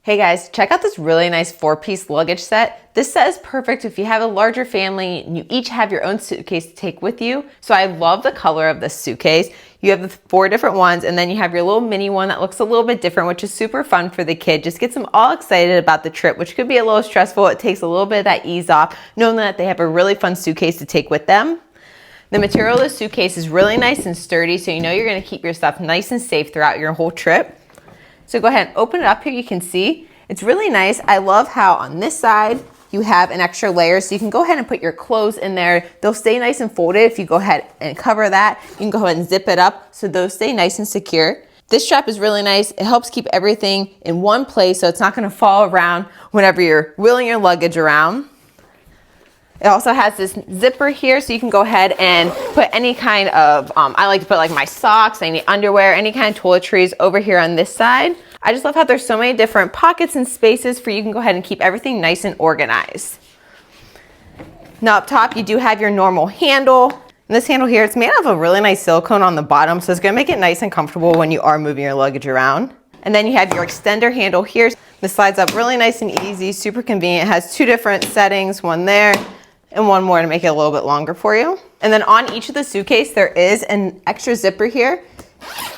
Hey guys, check out this really nice 4-piece luggage set. This set is perfect if you have a larger family and you each have your own suitcase to take with you. So I love the color of this suitcase. You have the 4 different ones, and then you have your little mini one that looks a little bit different, which is super fun for the kid. Just gets them all excited about the trip, which could be a little stressful. It takes a little bit of that ease off, knowing that they have a really fun suitcase to take with them. The material of the suitcase is really nice and sturdy, so you know you're gonna keep your stuff nice and safe throughout your whole trip. So go ahead and open it up here. You can see it's really nice. I love how on this side you have an extra layer, so you can go ahead and put your clothes in there. They'll stay nice and folded. If you go ahead and cover that, you can go ahead and zip it up so those stay nice and secure. This strap is really nice. It helps keep everything in one place so it's not gonna fall around whenever you're wheeling your luggage around. It also has this zipper here, so you can go ahead and put any kind of, I like to put like my socks, any underwear, any kind of toiletries over here on this side. I just love how there's so many different pockets and spaces for you can go ahead and keep everything nice and organized. Now up top, you do have your normal handle. And this handle here, it's made out of a really nice silicone on the bottom, so it's gonna make it nice and comfortable when you are moving your luggage around. And then you have your extender handle here. This slides up really nice and easy, super convenient. It has 2 different settings, one there, and one more to make it a little bit longer for you. And then on each of the suitcase, there is an extra zipper here.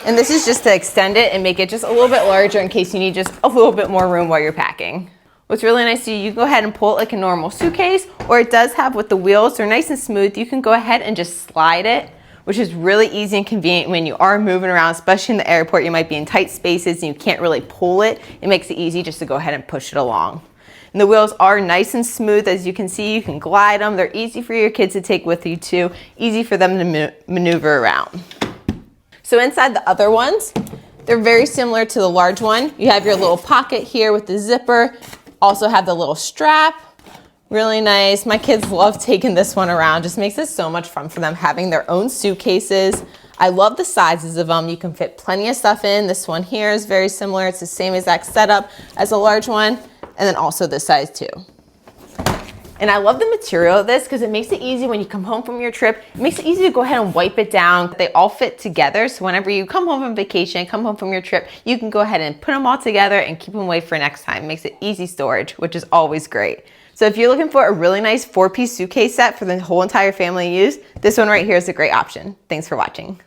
And this is just to extend it and make it just a little bit larger in case you need just a little bit more room while you're packing. What's really nice is you can go ahead and pull it like a normal suitcase, or it does have with the wheels, they're nice and smooth. You can go ahead and just slide it, which is really easy and convenient when you are moving around, especially in the airport. You might be in tight spaces and you can't really pull it. It makes it easy just to go ahead and push it along. And the wheels are nice and smooth. As you can see, you can glide them. They're easy for your kids to take with you too. Easy for them to maneuver around. So inside the other ones, they're very similar to the large one. You have your little pocket here with the zipper. Also have the little strap. Really nice. My kids love taking this one around. Just makes it so much fun for them having their own suitcases. I love the sizes of them. You can fit plenty of stuff in. This one here is very similar. It's the same exact setup as a large one. And then also this size too. And I love the material of this because it makes it easy when you come home from your trip. It makes it easy to go ahead and wipe it down. They all fit together, so whenever you come home from vacation, come home from your trip, you can go ahead and put them all together and keep them away for next time. It makes it easy storage, which is always great. So if you're looking for a really nice 4-piece suitcase set for the whole entire family to use, this one right here is a great option. Thanks for watching.